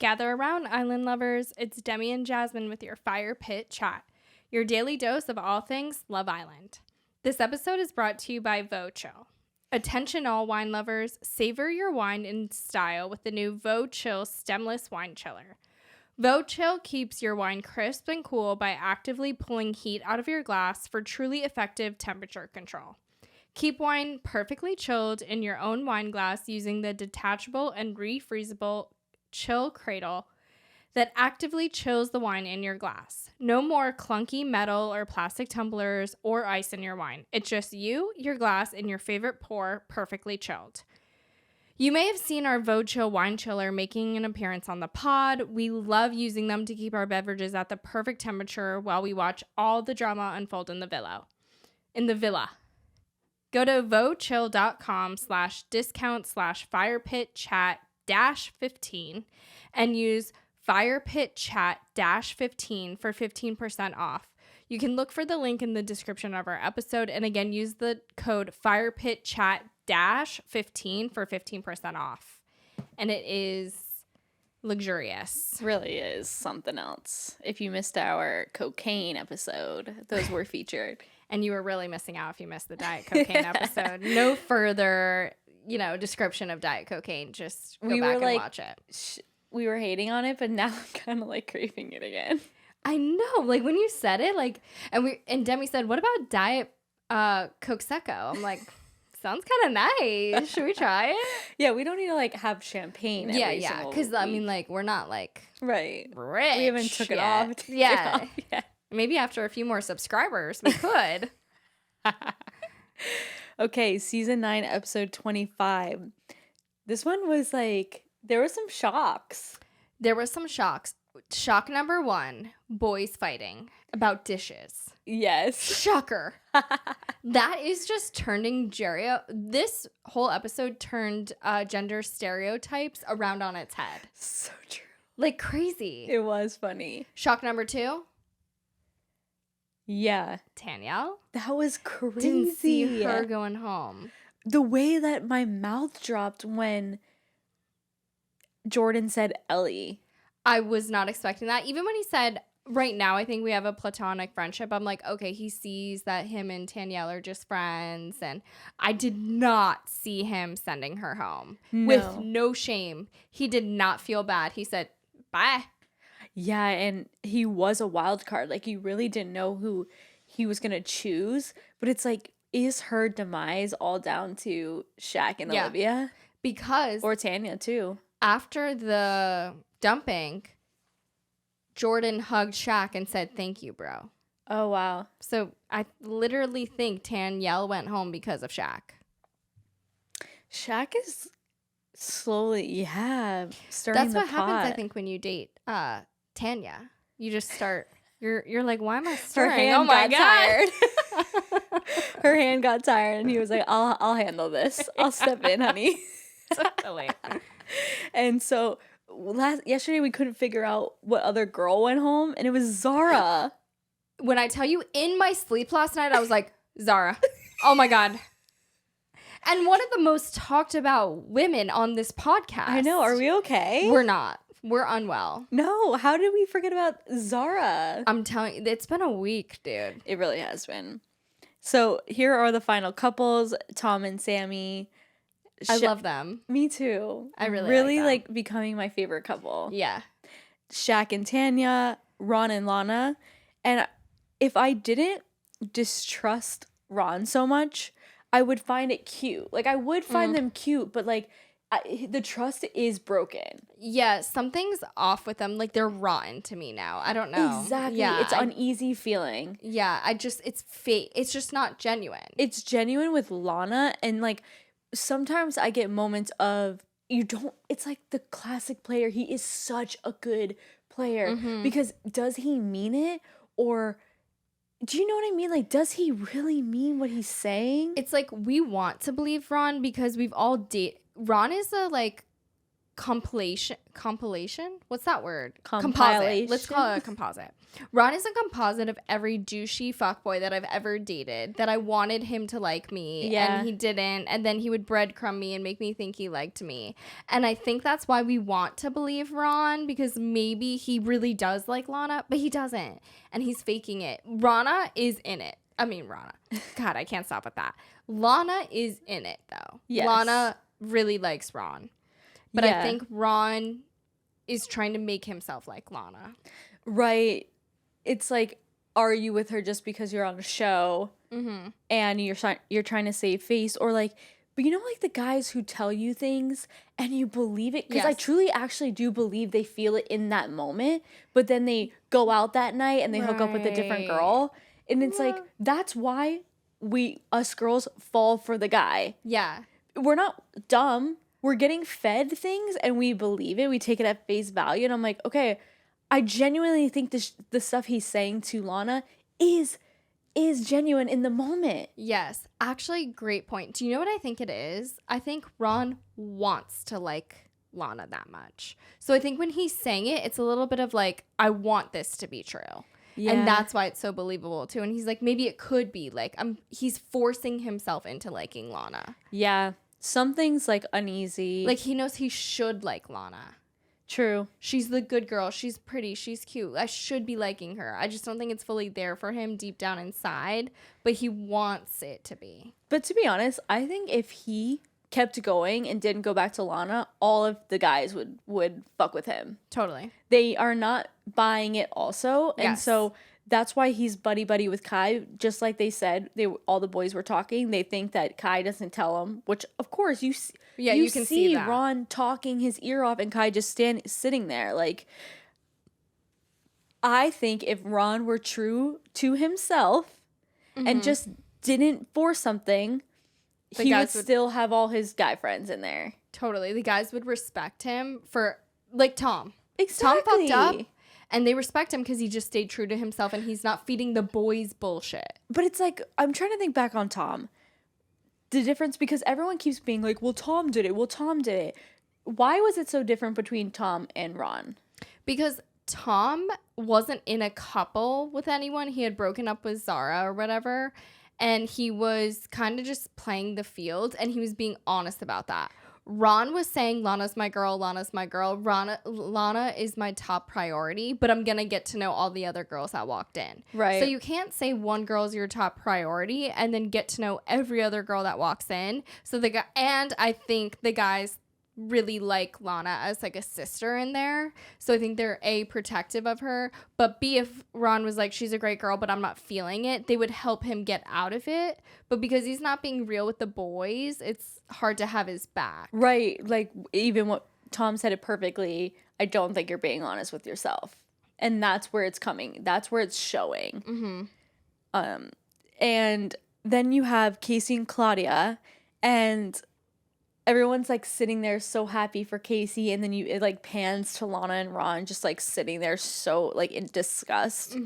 Gather around, island lovers. It's Demi and Jasmine with your Fire Pit Chat, your daily dose of all things Love Island. This episode is brought to you by Vo-Chill. Attention all wine lovers, savor your wine in style with the new Vo-Chill stemless wine chiller. Vo-Chill keeps your wine crisp and cool by actively pulling heat out of your glass for truly effective temperature control. Keep wine perfectly chilled in your own wine glass using the detachable and refreezable chill cradle that actively chills the wine in your glass. No more clunky metal or plastic tumblers or ice in your wine. It's just you, your glass, and your favorite pour perfectly chilled. You may have seen our Vo-Chill wine chiller making an appearance on the pod. We love using them to keep our beverages at the perfect temperature while we watch all the drama unfold in the villa. Go to vochill.com/discount/firepitchat-15 and use firepitchat-15 for 15% off. You can look for the link in the description of our episode, and again, use the code firepitchat-15 for 15% off. And it is luxurious. Really is something else. If you missed our cocaine episode, those were featured. And you were really missing out if you missed the Diet Cocaine episode. No further, description of Diet Cocaine. Just go back and watch it. We were hating on it, but now I'm kind of craving it again. I know. When you said it, and Demi said, "What about Diet Coke Seco?" I'm like, sounds kind of nice. Should we try it? Yeah, we don't need to have champagne. Yeah. Because we're not right rich. We haven't took it off. Yeah. Maybe after a few more subscribers, we could. Okay, season 9, episode 25. This one was there were some shocks. Shock number 1, boys fighting about dishes. Yes. Shocker. That is just turning this whole episode turned gender stereotypes around on its head. So true. Crazy. It was funny. Shock number 2. Yeah. Danielle. That was crazy. Didn't see her going home. The way that my mouth dropped when Jordan said Ellie. I was not expecting that. Even when he said, right now, I think we have a platonic friendship. I'm like, okay, he sees that him and Danielle are just friends. And I did not see him sending her home. No. With no shame. He did not feel bad. He said, bye. Yeah, and he was a wild card. You really didn't know who he was going to choose. But it's is her demise all down to Shaq and Olivia? Because... Or Tanya, too. After the dumping, Jordan hugged Shaq and said, "Thank you, bro." Oh, wow. So I literally think Danielle went home because of Shaq. Shaq is slowly, stirring That's the what pot. happens, I think, when you date Tanya. You just start, you're like, why am I Her stirring? hand Oh my got God. tired. Her hand got tired, and he was like, I'll handle this. I'll step in, honey. Totally. And so yesterday we couldn't figure out what other girl went home, and it was Zara. When I tell you, in my sleep last night, I was like, Zara. Oh my God. And one of the most talked about women on this podcast. I know. Are we okay? We're not. We're unwell. No. How did we forget about Zara? I'm telling you, it's been a week, dude. It really has been. So here are the final couples, Tom and Sammy. I love them. Me too. I really like becoming my favorite couple. Yeah. Shaq and Tanya, Ron and Lana. And if I didn't distrust Ron so much, I would find it cute. I would find them cute, but the trust is broken. Yeah, something's off with them. They're rotten to me now. I don't know. Exactly. Yeah, it's uneasy feeling. Yeah, it's fake. It's just not genuine. It's genuine with Lana, and sometimes I get moments of it's the classic player. He is such a good player because does he mean it, or do you know what I mean? Does he really mean what he's saying? It's we want to believe Ron because we've all Ron is a compilation? What's that word? Compilation. Composite. Let's call it a composite. Ron is a composite of every douchey fuckboy that I've ever dated that I wanted him to like me and he didn't, and then he would breadcrumb me and make me think he liked me. And I think that's why we want to believe Ron, because maybe he really does like Lana, but he doesn't, and he's faking it. Rana is in it. I mean, Rana. God, I can't stop with that. Lana is in it, though. Yes. Lana really likes Ron. But I think Ron is trying to make himself like Lana. Right. It's like, are you with her just because you're on a show and you're trying to save face? Or like, but you know, like the guys who tell you things and you believe it? Because I truly actually do believe they feel it in that moment. But then they go out that night and they hook up with a different girl. And it's like, that's why us girls fall for the guy. Yeah. We're not dumb. We're getting fed things and we believe it. We take it at face value. And I'm like, okay, I genuinely think the stuff he's saying to Lana is genuine in the moment. Yes. Actually, great point. Do you know what I think it is? I think Ron wants to like Lana that much. So I think when he's saying it, it's a little bit of like, I want this to be true. Yeah. And that's why it's so believable too. And he's like, maybe it could be like, he's forcing himself into liking Lana. Yeah. Something's like uneasy. Like he knows he should like Lana. True. She's the good girl. She's pretty. She's cute. I should be liking her. I just don't think it's fully there for him deep down inside, but he wants it to be. But to be honest, I think if he kept going and didn't go back to Lana, all of the guys would fuck with him. Totally. They are not buying it also. Yes. And so that's why he's buddy with Kai. Just like they said, all the boys were talking. They think that Kai doesn't tell them, which of course you can see that. Ron talking his ear off and Kai just sitting there. Like, I think if Ron were true to himself and just didn't force something, he would still have all his guy friends in there. Totally. The guys would respect him for, like Tom. Exactly. Tom fucked up. And they respect him because he just stayed true to himself and he's not feeding the boys bullshit. But it's like, I'm trying to think back on Tom. The difference, because everyone keeps being like, well, Tom did it. Well, Tom did it. Why was it so different between Tom and Ron? Because Tom wasn't in a couple with anyone. He had broken up with Zara or whatever. And he was kind of just playing the field. And he was being honest about that. Ron was saying, Lana's my girl, Lana's my girl. Lana is my top priority, but I'm going to get to know all the other girls that walked in. Right. So you can't say one girl's your top priority and then get to know every other girl that walks in. So and I think the guys really like Lana as like a sister in there. So I think they're A, protective of her, but B, if Ron was like, she's a great girl, but I'm not feeling it, they would help him get out of it. But because he's not being real with the boys, it's hard to have his back. Right. Like even what Tom said it perfectly, I don't think you're being honest with yourself. And that's where it's coming. That's where it's showing. And then you have Casey and Claudia, and everyone's like sitting there so happy for Casey, and then it like pans to Lana and Ron just like sitting there so like in disgust.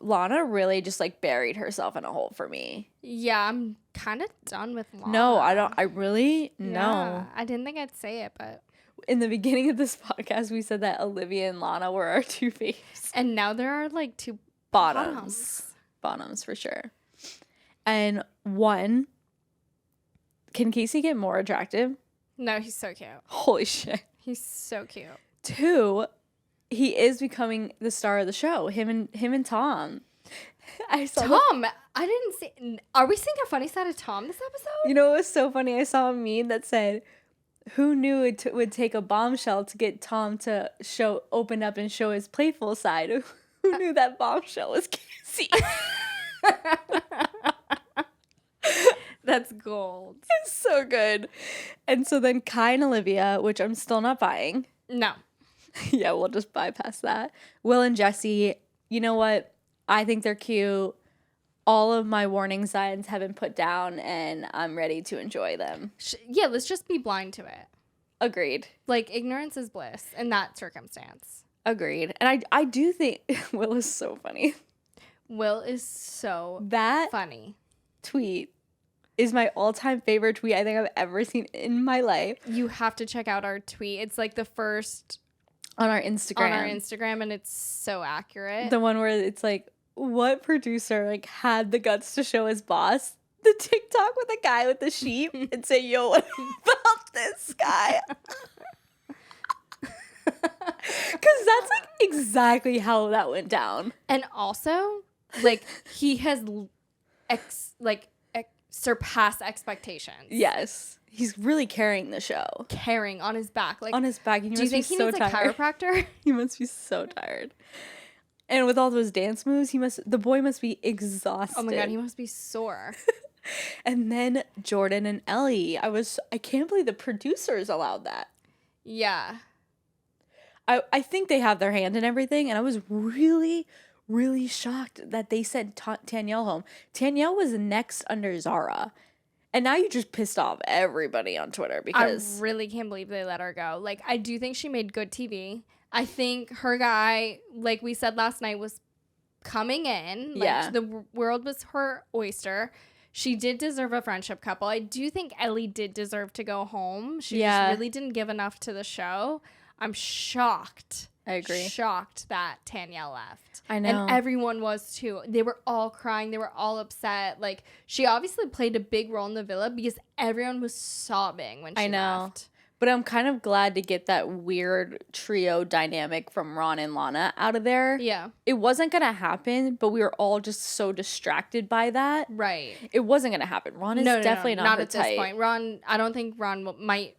Lana really just like buried herself in a hole for me. Yeah, I'm kind of done with Lana. No, I really no. I didn't think I'd say it, but in the beginning of this podcast we said that Olivia and Lana were our two faves, and now there are like two bottoms for sure. And one, can Casey get more attractive? No, he's so cute. Holy shit. He's so cute. Two, he is becoming the star of the show. Him and Tom. I saw Tom. I didn't see. Are we seeing a funny side of Tom this episode? You know, it was so funny. I saw a meme that said, "Who knew it would take a bombshell to get Tom to open up and show his playful side? Who knew that bombshell was Casey?" That's gold. It's so good. And so then Kai and Olivia, which I'm still not buying. No. Yeah, we'll just bypass that. Will and Jesse, you know what? I think they're cute. All of my warning signs have been put down, and I'm ready to enjoy them. Yeah, let's just be blind to it. Agreed. Like, ignorance is bliss in that circumstance. Agreed. And I do think Will is so funny. Will is so funny. Tweet is my all-time favorite tweet I think I've ever seen in my life. You have to check out our tweet. It's like the first on our Instagram, and it's so accurate. The one where it's like, what producer like had the guts to show his boss the TikTok with a guy with the sheep and say, yo, what about this guy? Because that's like exactly how that went down. And also, like, he has surpassed expectations. Yes. He's really carrying the show. Carrying on his back. Like, on his back. Do you think he needs a chiropractor? He must be so tired. And with all those dance moves, the boy must be exhausted. Oh my God, he must be sore. And then Jordan and Ellie. I can't believe the producers allowed that. Yeah. I think they have their hand in everything, and I was really, really shocked that they sent Tanyelle home. Tanyelle was next under Zara. And now you just pissed off everybody on Twitter because... I really can't believe they let her go. Like, I do think she made good TV. I think her guy, like we said last night, was coming in. Like, yeah. The world was her oyster. She did deserve a friendship couple. I do think Ellie did deserve to go home. She just really didn't give enough to the show. I'm shocked. I agree. Shocked that Tanyelle left. I know. And everyone was too. They were all crying. They were all upset. Like, she obviously played a big role in the villa because everyone was sobbing when she left. But I'm kind of glad to get that weird trio dynamic from Ron and Lana out of there. Yeah. It wasn't going to happen, but we were all just so distracted by that. Right. It wasn't going to happen. Ron is definitely not her at type. This point. I don't think Ron might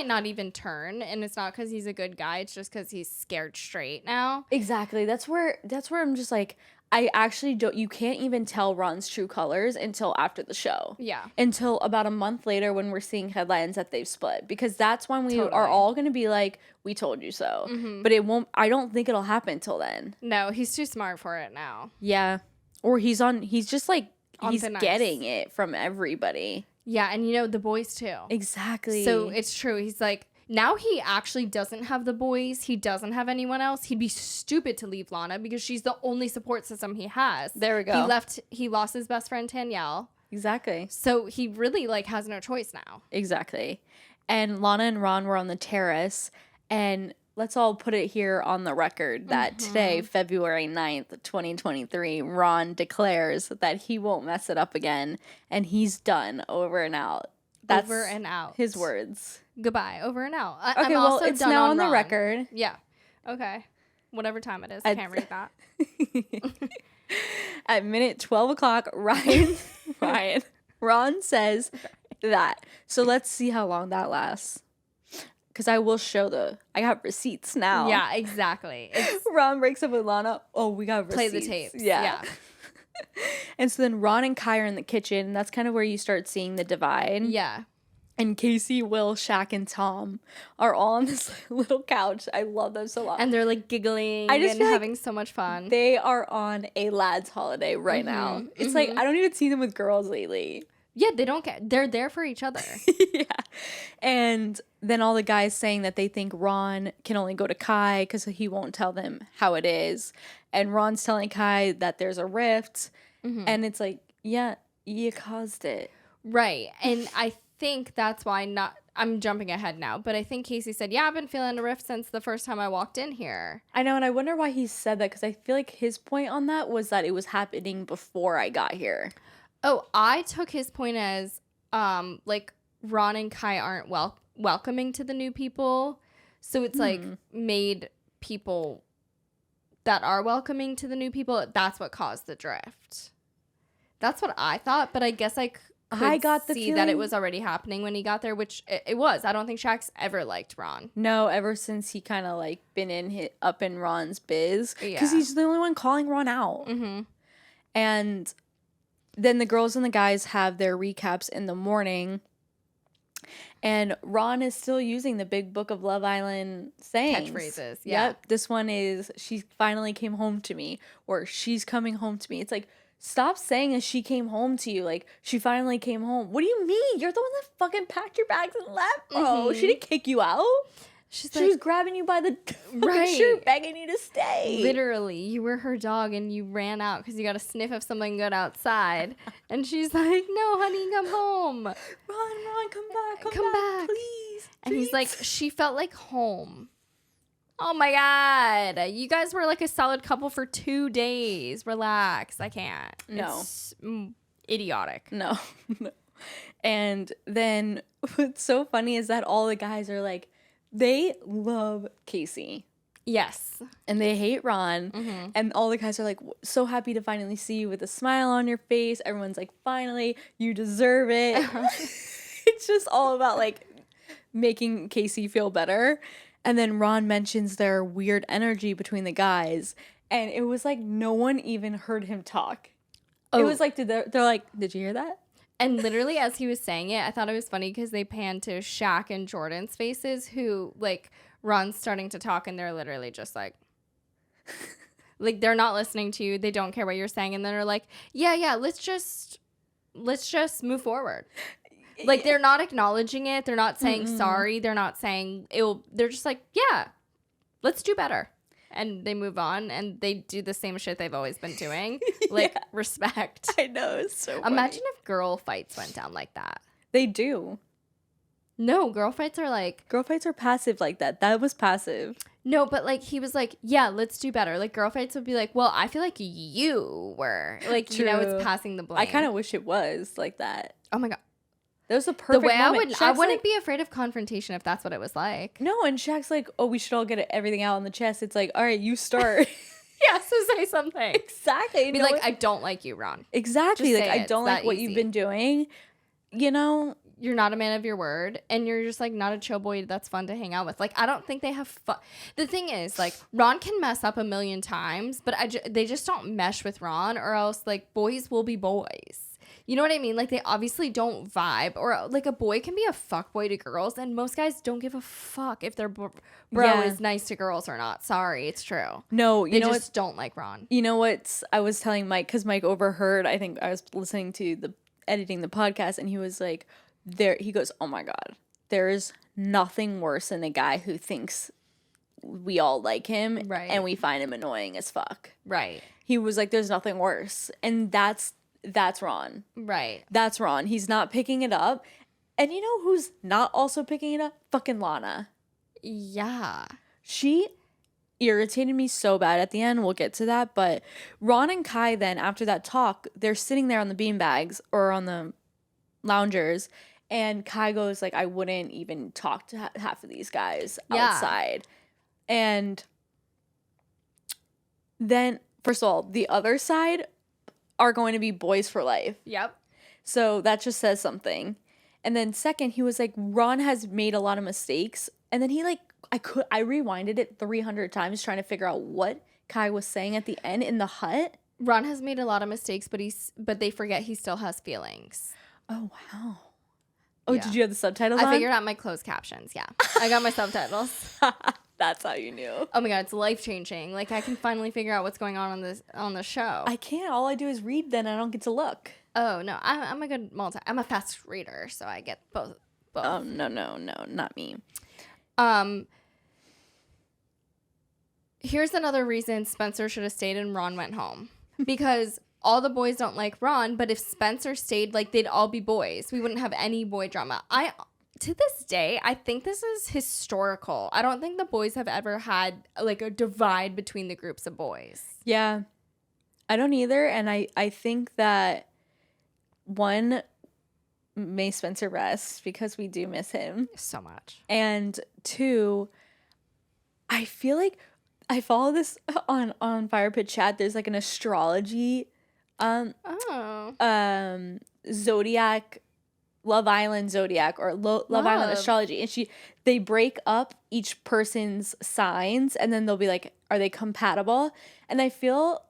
not even turn, and it's not because he's a good guy. It's just because he's scared straight now. Exactly. That's where I'm just like, I actually don't, you can't even tell Ron's true colors until after the show. Yeah. Until about a month later when we're seeing headlines that they've split. Because that's when we are all going to be like, we told you so. Mm-hmm. But I don't think it'll happen until then. No, he's too smart for it now. Yeah. Or he's just like, he's getting it from everybody. Yeah, and the boys too. Exactly. So it's true. He's like, now he actually doesn't have the boys. He doesn't have anyone else. He'd be stupid to leave Lana because she's the only support system he has. There we go. He lost his best friend Tanyelle. Exactly. So he really has no choice now. Exactly. And Lana and Ron were on the terrace, and let's all put it here on the record that today, February 9th, 2023, Ron declares that he won't mess it up again, and he's done. Over and out. That's over and out. His words. Goodbye. Over and out. Okay, I'm also it's done now on the record. Yeah. Okay. Whatever time it is. I can't read that. At minute 12 o'clock, Ron says that. So let's see how long that lasts. Because I will show I got receipts now. Yeah, exactly. Ron breaks up with Lana. Oh, we got receipts. Play the tapes. Yeah. And so then Ron and Kai are in the kitchen. That's kind of where you start seeing the divide. Yeah. And Casey, Will, Shaq, and Tom are all on this little couch. I love them so much. And they're like giggling and having so much fun. They are on a lad's holiday right now. It's like, I don't even see them with girls lately. Yeah, they don't care. They're there for each other. Yeah. And then all the guys saying that they think Ron can only go to Kai because he won't tell them how it is. And Ron's telling Kai that there's a rift. And it's like, yeah, you caused it. Right. And I think that's why I'm jumping ahead now, but I think Casey said, yeah, I've been feeling a rift since the first time I walked in here. I know, and I wonder why he said that, because I feel like his point on that was that it was happening before I got here. Oh, I took his point as, like, Ron and Kai aren't welcoming to the new people, so it's, like, made people that are welcoming to the new people, that's what caused the drift. That's what I thought, but I guess I got the feeling that it was already happening when he got there, which it was. I don't think Shaq's ever liked Ron. No, ever since he kind of like been up in Ron's biz, because he's the only one calling Ron out. And then the girls and the guys have their recaps in the morning, and Ron is still using the Big Book of Love Island sayings. Catchphrases. Yeah. Yep. This one is, she finally came home to me, or she's coming home to me. It's like, stop saying that she came home to you. Like, she finally came home. What do you mean? You're the one that fucking packed your bags and left, bro. She didn't kick you out. She was grabbing you by the shirt, begging you to stay. Literally, you were her dog and you ran out because you got a sniff of something good outside. And she's like, no, honey, come home. Ron, come back, please. And he's like, she felt like home. Oh my God. You guys were like a solid couple for 2 days. Relax. I can't. No. It's idiotic. No. And then what's so funny is that all the guys are like, they love Casey. Yes. And they hate Ron. Mm-hmm. And all the guys are like, so happy to finally see you with a smile on your face. Everyone's like, finally, you deserve it. It's just all about like making Casey feel better. And then Ron mentions their weird energy between the guys. And it was like no one even heard him talk. Oh. It was like, they're like, did you hear that? And literally, as he was saying it, I thought it was funny because they panned to Shaq and Jordan's faces, who, like, Ron's starting to talk, and they're literally just like, they're not listening to you. They don't care what you're saying. And then they're like, yeah, let's just move forward. Like, they're not acknowledging it. They're not saying sorry. They're not saying they're just like, yeah, let's do better. And they move on, and they do the same shit they've always been doing. Like, respect. I know, it's so funny. Imagine if girl fights went down like that. They do. No, girl fights are like... Girl fights are passive like that. That was passive. No, but, like, he was like, yeah, let's do better. Like, girl fights would be like, well, I feel like you were. Like, True. You know, it's passing the blame. I kind of wish it was like that. Oh, my God. That was the perfect the way moment. I wouldn't be afraid of confrontation if that's what it was like. No, and Shaq's like, oh, we should all get everything out on the chest. It's like, all right, you start. Yeah, so say something. Exactly. Be like, I don't like you, Ron. Exactly. Like, I don't like what you've been doing. You know? You're not a man of your word, and you're just, like, not a chill boy that's fun to hang out with. Like, I don't think they have fun. The thing is, like, Ron can mess up a million times, but they just don't mesh with Ron, or else, like, boys will be boys. You know what I mean? Like, they obviously don't vibe. Or, like, a boy can be a fuckboy to girls, and most guys don't give a fuck if their bro is nice to girls or not. Sorry, it's true. No, they just don't like Ron. You know what? I was telling Mike, because Mike overheard, I think I was listening to editing the podcast, and he was like, he goes, oh my God, there is nothing worse than a guy who thinks we all like him, right, and we find him annoying as fuck. Right. He was like, there's nothing worse. And that's Ron. Right. That's Ron. He's not picking it up. And you know who's not also picking it up? Fucking Lana. Yeah. She irritated me so bad at the end. We'll get to that. But Ron and Kai then, after that talk, they're sitting there on the beanbags or on the loungers. And Kai goes like, I wouldn't even talk to half of these guys outside. And then, first of all, the other side are going to be boys for life. Yep. So that just says something. And then second, he was like, Ron has made a lot of mistakes. And then he like, I rewinded it 300 times trying to figure out what Kai was saying at the end in the hut. Ron has made a lot of mistakes, but they forget he still has feelings. Oh, wow. Oh, yeah. Did you have the subtitles on? I figured out my closed captions, yeah. I got my subtitles. That's how you knew. Oh my God, it's life-changing. Like, I can finally figure out what's going on the show. I can't. All I do is read, then I don't get to look. Oh, no. I'm a good I'm a fast reader, so I get both. Oh, no, not me. Here's another reason Spencer should have stayed and Ron went home. Because all the boys don't like Ron, but if Spencer stayed, like, they'd all be boys. We wouldn't have any boy drama. To this day, I think this is historical. I don't think the boys have ever had, like, a divide between the groups of boys. Yeah. I don't either. And I think that, one, may Spencer rest because we do miss him. So much. And two, I feel like I follow this on Fire Pit Chat. There's, like, an astrology zodiac, Love Island zodiac or Love Island astrology, and they break up each person's signs, and then they'll be like, are they compatible? And I feel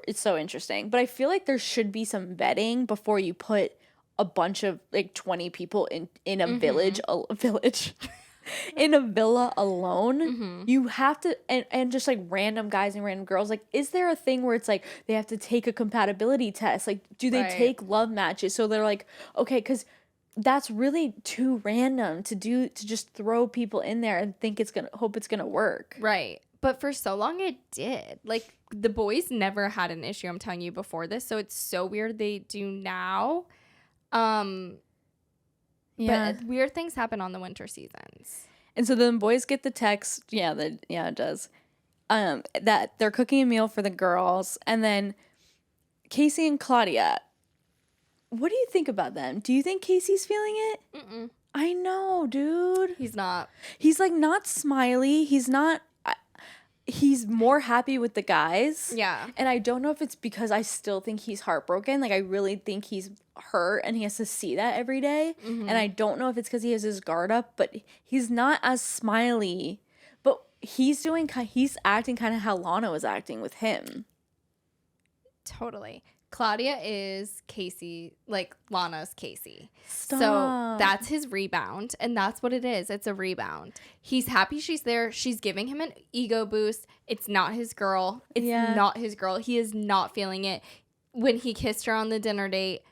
it's so interesting, but I feel like there should be some vetting before you put a bunch of like 20 people in a village in a villa alone. Mm-hmm. You have to, and just like random guys and random girls, like, is there a thing where it's like they have to take a compatibility test? Like, do they take love matches? So they're like, okay, because that's really too random to just throw people in there and hope it's gonna work. Right. But for so long it did. Like, the boys never had an issue, I'm telling you, before this. So it's so weird they do now. Yeah. But weird things happen on the winter seasons. And so then boys get the text. Yeah, it does. That they're cooking a meal for the girls, and then Casey and Claudia. What do you think about them? Do you think Casey's feeling it? Mm-mm. I know, dude. He's not. He's like not smiley. He's not. He's more happy with the guys. Yeah. And I don't know if it's because I still think he's heartbroken. Like, I really think he's hurt and he has to see that every day. Mm-hmm. And I don't know if it's because he has his guard up, but he's not as smiley. But he's acting kind of how Lana was acting with him. Totally. Claudia is Casey, like Lana's Casey. Stop. So that's his rebound, and that's what it is. It's a rebound. He's happy she's there. She's giving him an ego boost. It's not his girl. It's not his girl. He is not feeling it. When he kissed her on the dinner date,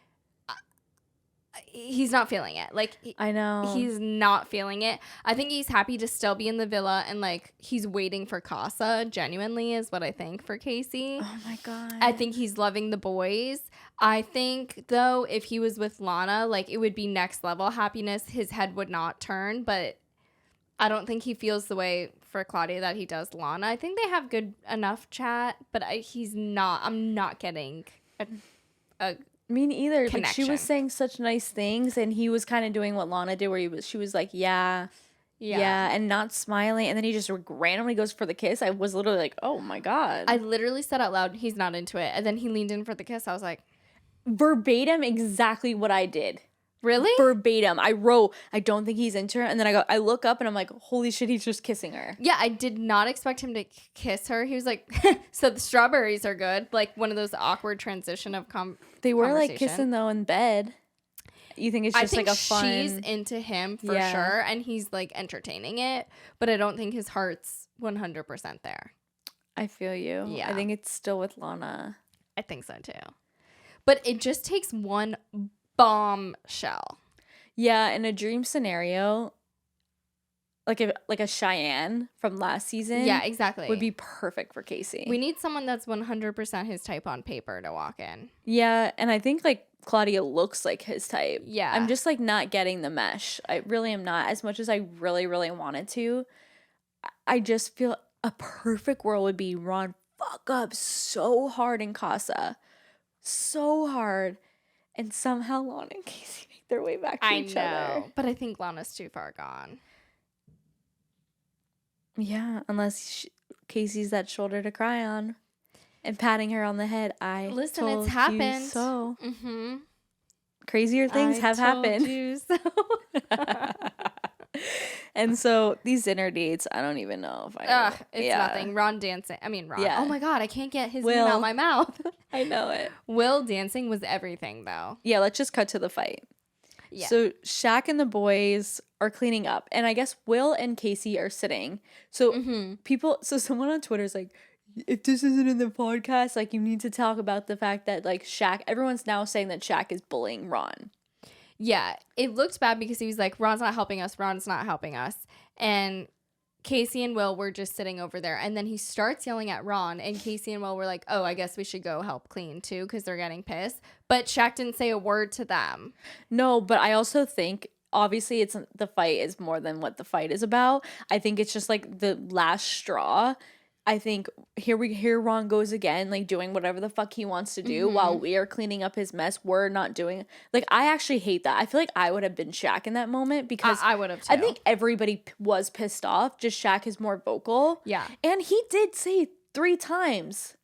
he's not feeling it. Like, I know. He's not feeling it. I think he's happy to still be in the villa, and like he's waiting for Casa. Genuinely is what I think for Casey. Oh my God. I think he's loving the boys. I think though, if he was with Lana, like it would be next level happiness. His head would not turn, but I don't think he feels the way for Claudia that he does Lana. I think they have good enough chat, but he's not. I'm not getting a Me neither. connection. Like, she was saying such nice things, and he was kind of doing what Lana did, where she was like, yeah, and not smiling, and then he just randomly goes for the kiss. I was literally like, oh my God. I literally said out loud, he's not into it, and then he leaned in for the kiss. I was like, verbatim, exactly what I did. really? Verbatim. I wrote, I don't think he's into her, and then I look up and I'm like, holy shit, he's just kissing her. Yeah, I did not expect him to kiss her. He was like, so the strawberries are good. Like one of those awkward transition of They were like kissing though in bed. You think it's just like a fun... she's into him for sure, and he's like entertaining it, but I don't think his heart's 100% there. I feel you. Yeah. I think it's still with Lana. I think so too. But it just takes one bombshell. Yeah, in a dream scenario, like a Cheyenne from last season. Yeah, exactly. Would be perfect for Casey. We need someone that's 100% his type on paper to walk in. Yeah, and I think like Claudia looks like his type. Yeah. I'm just like not getting the mesh. I really am not, as much as I really, really wanted to. I just feel a perfect world would be Ron fuck up so hard in Casa. So hard. And somehow Lana and Casey make their way back to each other. But I think Lana's too far gone. Yeah, unless Casey's that shoulder to cry on and patting her on the head. Listen, told it's happened. you so. Mm-hmm. Crazier things have happened. You so. And so these dinner dates, I don't even know if I. It's nothing. Ron dancing. I mean, Ron. Yeah. Oh my God, I can't get his name Will. out of my mouth. I know it. Will dancing was everything, though. Yeah, let's just cut to the fight. Yeah. So Shaq and the boys are cleaning up, and I guess Will and Casey are sitting. So someone on Twitter is like, if this isn't in the podcast, like you need to talk about the fact that like Shaq, everyone's now saying that Shaq is bullying Ron. Yeah, it looked bad because he was like, Ron's not helping us. Ron's not helping us. And Casey and Will were just sitting over there. And then he starts yelling at Ron. And Casey and Will were like, oh, I guess we should go help clean too because they're getting pissed. But Shaq didn't say a word to them. No, but I also think, obviously, it's the fight is more than what the fight is about. I think it's just like the last straw. I think here Ron goes again, like doing whatever the fuck he wants to do while we are cleaning up his mess. We're not doing like I actually hate that. I feel like I would have been Shaq in that moment because I would have too. I think everybody was pissed off. Just Shaq is more vocal. Yeah, and he did say 3 times.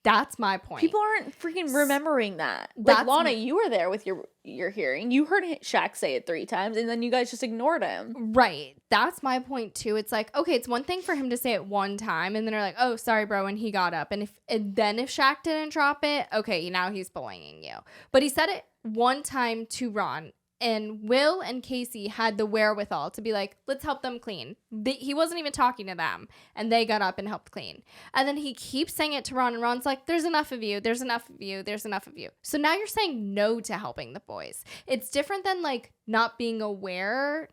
That's my point. People aren't freaking remembering that. Like Lana, you were there with your hearing. You heard Shaq say it 3 times, and then you guys just ignored him. Right. That's my point too. It's like, okay, it's one thing for him to say it one time, and then they're like, oh, sorry, bro, and he got up. And then if Shaq didn't drop it, okay, now he's bullying you. But he said it one time to Ron, And Will and Casey had the wherewithal to be like, let's help them clean. He wasn't even talking to them. And they got up and helped clean. And then he keeps saying it to Ron. And Ron's like, there's enough of you. There's enough of you. There's enough of you. So now you're saying no to helping the boys. It's different than like not being aware,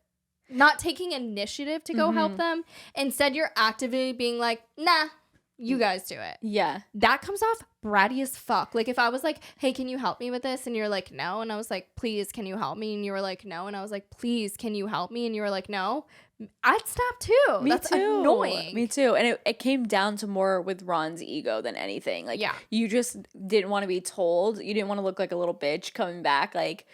not taking initiative to go help them. Instead, you're actively being like, nah, you guys do it. Yeah. That comes off bratty as fuck. Like if I was like, hey, can you help me with this? And you're like, no. And I was like, please, can you help me? And you were like, no. And I was like, please, can you help me? And you were like, no. I'd snap too. That's annoying. Me too. And it came down to more with Ron's ego than anything. Like, you just didn't want to be told. You didn't want to look like a little bitch coming back, like,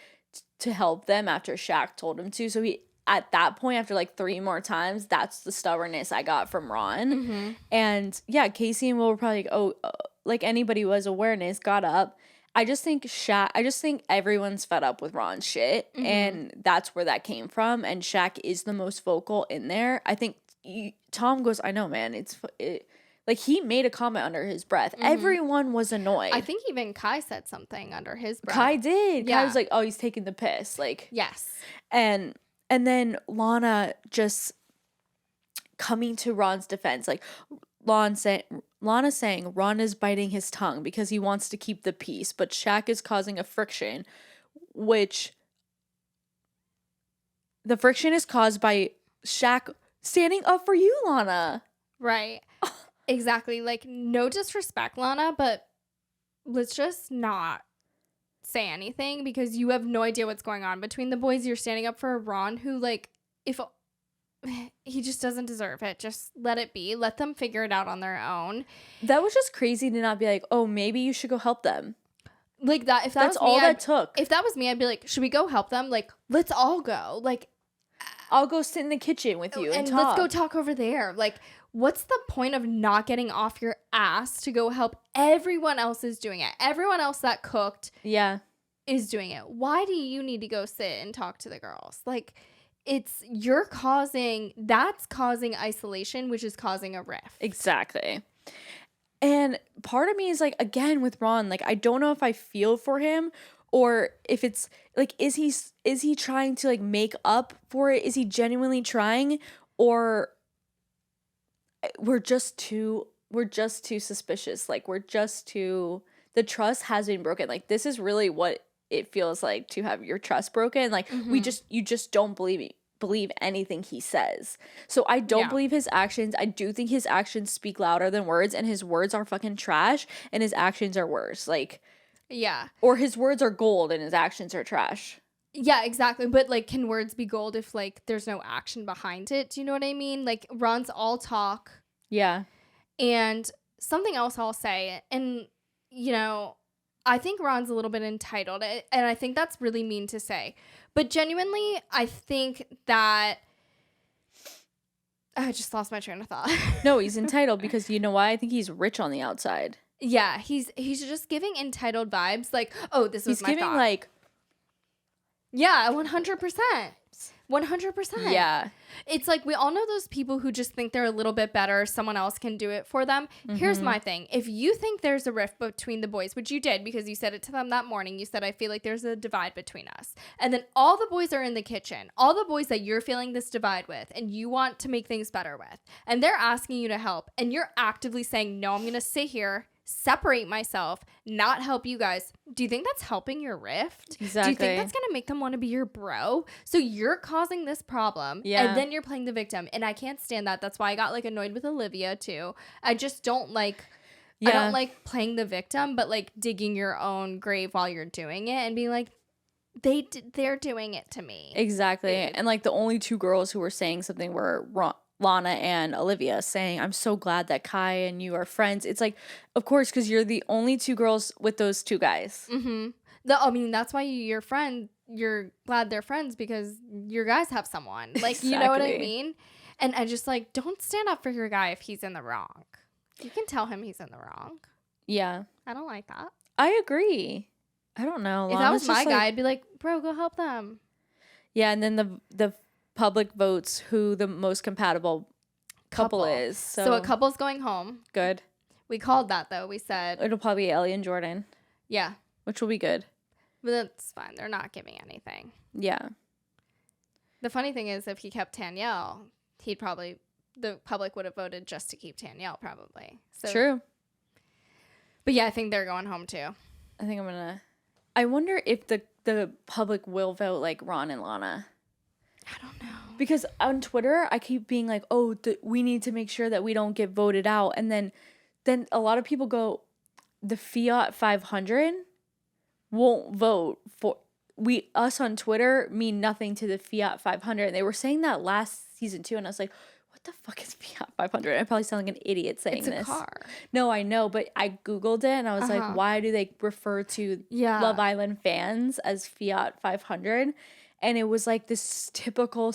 to help them after Shaq told him to. So he, at that point, after like 3 more times, that's the stubbornness I got from Ron. And yeah, Casey and Will were probably like, like anybody who has awareness, got up. I just think everyone's fed up with Ron's shit. And that's where that came from. And Shaq is the most vocal in there. I think Tom goes, I know, man. Like he made a comment under his breath. Everyone was annoyed. I think even Kai said something under his breath. Kai did. Yeah. Kai was like, oh, he's taking the piss. Like, yes. And then Lana just coming to Ron's defense, like Lana saying Ron is biting his tongue because he wants to keep the peace, but Shaq is causing a friction, which the friction is caused by Shaq standing up for you, Lana. Right. Exactly. Like, no disrespect, Lana, but let's just not say anything because you have no idea what's going on between the boys. You're standing up for Ron, who, like, if he just doesn't deserve it, just let it be. Let them figure it out on their own. That was just crazy to not be like, oh, maybe you should go help them. Like that. If that's all that took. If that was me, I'd be like, should we go help them? Like, let's all go. Like, I'll go sit in the kitchen with you and talk. Let's go talk over there. Like, what's the point of not getting off your ass to go help? Everyone else is doing it. Everyone else that cooked is doing it. Why do you need to go sit and talk to the girls? Like, that's causing isolation, which is causing a rift. Exactly. And part of me is like, again, with Ron, like, I don't know if I feel for him or if it's like, is he trying to like make up for it? Is he genuinely trying, or we're just too suspicious? Like, the trust has been broken. Like, this is really what it feels like to have your trust broken. Like, you just don't believe anything he says. So I don't believe his actions. I do think his actions speak louder than words, and his words are fucking trash and his actions are worse. Like, yeah. Or his words are gold and his actions are trash. Yeah, exactly. But like, can words be gold if like there's no action behind it? Do you know what I mean? Like, Ron's all talk. Yeah. And something else I'll say, and you know, I think Ron's a little bit entitled, and I think that's really mean to say. But genuinely, I think that I just lost my train of thought. No, he's entitled because you know why? I think he's rich on the outside. Yeah, he's just giving entitled vibes. Like, oh, this was my thought. He's giving like, yeah, 100%. 100%. Yeah. It's like we all know those people who just think they're a little bit better. Someone else can do it for them. Here's my thing. If you think there's a rift between the boys, which you did because you said it to them that morning, you said, I feel like there's a divide between us. And then all the boys are in the kitchen, all the boys that you're feeling this divide with and you want to make things better with. And they're asking you to help. And you're actively saying, no, I'm going to sit here, separate myself, not help you guys. Do you think that's helping your rift? Exactly. Do you think that's gonna make them want to be your bro? So you're causing this problem, and then you're playing the victim, and I can't stand that. That's why I got like annoyed with Olivia too. I just don't like. I don't like playing the victim, but like digging your own grave while you're doing it and being like, they're doing it to me. Exactly. And like the only 2 girls who were saying something were Lana and Olivia, saying, I'm so glad that Kai and you are friends. It's like, of course, because you're the only 2 girls with those 2 guys. I mean, that's why you're glad they're friends, because your guys have someone. Like, exactly. You know what I mean? And I just like, don't stand up for your guy if he's in the wrong. You can tell him he's in the wrong. Yeah. I don't like that. I agree. I don't know. If that was my guy, I'd be like, bro, go help them. Yeah, and then the public votes who the most compatible couple is. So a couple's going home. Good. We called that though. We said it'll probably be Ellie and Jordan. Yeah. Which will be good. But that's fine. They're not giving anything. Yeah. The funny thing is, if he kept Tanyelle, the public would have voted just to keep Tanyelle, probably. So, true. But yeah, I think they're going home too. I wonder if the public will vote like Ron and Lana. I don't know. Because on Twitter, I keep being like, oh, we need to make sure that we don't get voted out. And then a lot of people go, the Fiat 500 won't vote for us on Twitter mean nothing to the Fiat 500. And they were saying that last season too. And I was like, what the fuck is Fiat 500? I probably sound like an idiot saying this. It's a car. No, I know, but I Googled it and I was like, why do they refer to Love Island fans as Fiat 500? And it was like this typical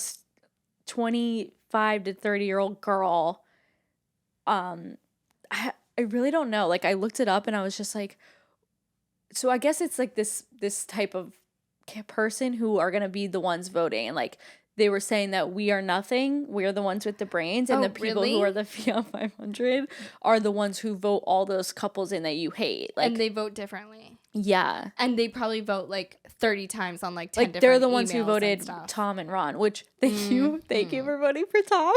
25 to 30-year-old girl. I really don't know. Like, I looked it up and I was just like, so I guess it's like this type of person who are going to be the ones voting. And like, they were saying that we are nothing. We're the ones with the brains. And the people who are the Fiat 500 are the ones who vote all those couples in that you hate. Like, and they vote differently. Yeah. And they probably vote like 30 times on like 10 different they're the ones who emails voted Tom and Ron, which thank you for voting for Tom.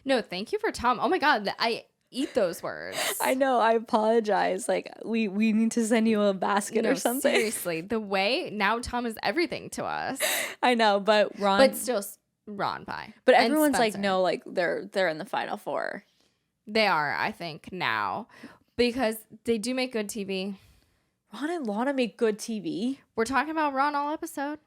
No, thank you for Tom. Oh my God, I eat those words. I know, I apologize. Like, we need to send you a basket or something. Seriously, the way now Tom is everything to us. I know, but Ron. But still, Ron bye. But everyone's like, no, like they're in the final four. They are, I think, now, because they do make good TV. Ron and Lana make good TV. We're talking about Ron all episode.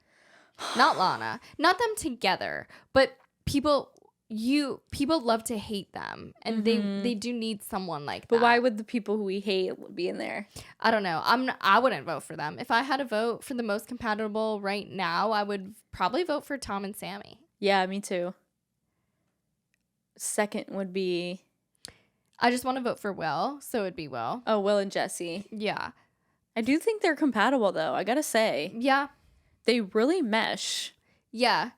Not Lana. Not them together. But people love to hate them. And they do need someone like that. But why would the people who we hate be in there? I don't know. I wouldn't vote for them. If I had to vote for the most compatible right now, I would probably vote for Tom and Sammy. Yeah, me too. Second would be... I just want to vote for Will, so it'd be Will. Oh, Will and Jesse. Yeah. I do think they're compatible, though. I gotta say. Yeah. They really mesh. Yeah.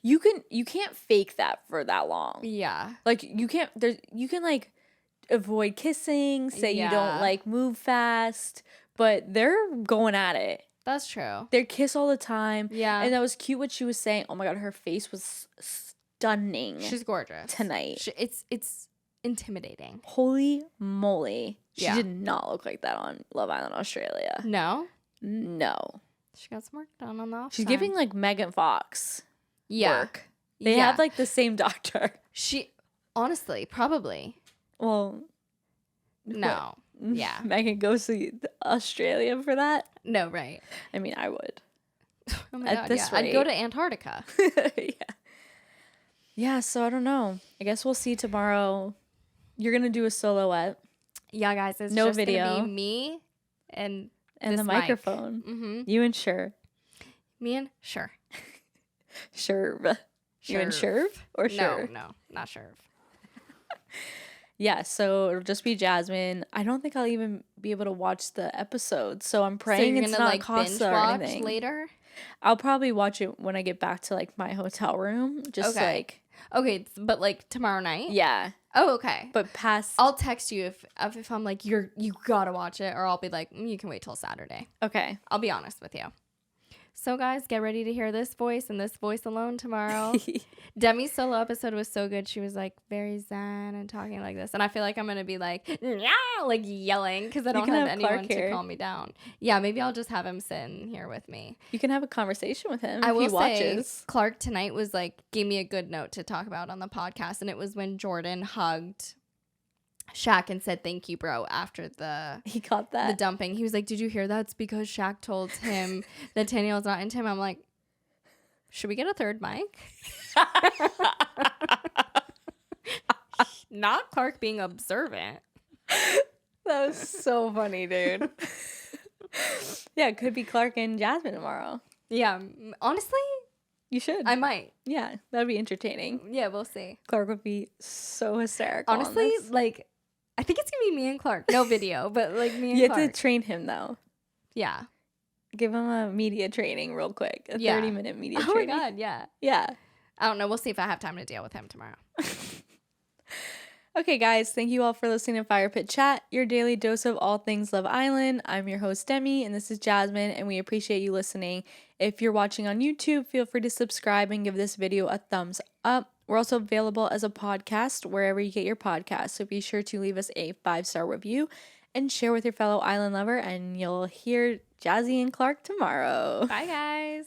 You can't fake that for that long. Yeah. Like, you can like avoid kissing, say you don't like move fast, but they're going at it. That's true. They kiss all the time. Yeah. And that was cute what she was saying. Oh my God, her face was stunning. She's gorgeous. Tonight. It's intimidating. Holy moly. She did not look like that on Love Island Australia. No? No. She got some work done on the offside. She's giving like Megan Fox work. They have have like the same doctor. She, honestly, probably. Well, no. Yeah. Megan goes to Australia for that? No, right. I mean, I would. Oh my God, yeah. I'd go to Antarctica. Yeah. Yeah, so I don't know. I guess we'll see tomorrow. You're going to do a soloette. Yeah, guys. It's no just video. Gonna be me and the microphone. Mm-hmm. You and Sherv. Me and Sherv. Sherv. You and Sherv? Or Sherv? No, not Sherv. Yeah, so it'll just be Jasmine. I don't think I'll even be able to watch the episode, so I'm praying it's not like Casa or anything. Later? I'll probably watch it when I get back to like my hotel room. Just like okay, but like tomorrow night. Yeah. Oh, okay. But past, I'll text you if I'm like you gotta watch it, or I'll be like you can wait till Saturday. Okay. I'll be honest with you. So guys, get ready to hear this voice and this voice alone tomorrow. Demi's solo episode was so good. She was like very zen and talking like this. And I feel like I'm going to be like, yeah, like yelling because I don't have anyone to calm me down. Yeah, maybe I'll just have him sit in here with me. You can have a conversation with him if he watches. Say, Clark tonight was like, gave me a good note to talk about on the podcast. And it was when Jordan hugged Shaq and said thank you, bro, after he caught that the dumping. He was like, did you hear that? It's because Shaq told him that Danielle's not into him. I'm like, should we get a third mic? Not Clark being observant. That was so funny, dude. Yeah, it could be Clark and Jasmine tomorrow. Yeah, honestly, you should. I might. Yeah, that'd be entertaining. Yeah, we'll see. Clark would be so hysterical. Honestly, like, I think it's gonna be me and Clark. No video, but like me and Clark. You have to train him though. Yeah. Give him a media training real quick. A 30-minute media training. Oh my God, yeah. Yeah. I don't know. We'll see if I have time to deal with him tomorrow. Okay, guys, thank you all for listening to Fire Pit Chat, your daily dose of all things Love Island. I'm your host, Demi, and this is Jasmine, and we appreciate you listening. If you're watching on YouTube, feel free to subscribe and give this video a thumbs up. We're also available as a podcast wherever you get your podcasts, so be sure to leave us a 5-star review and share with your fellow island lover, and you'll hear Jazzy and Clark tomorrow. Bye, guys.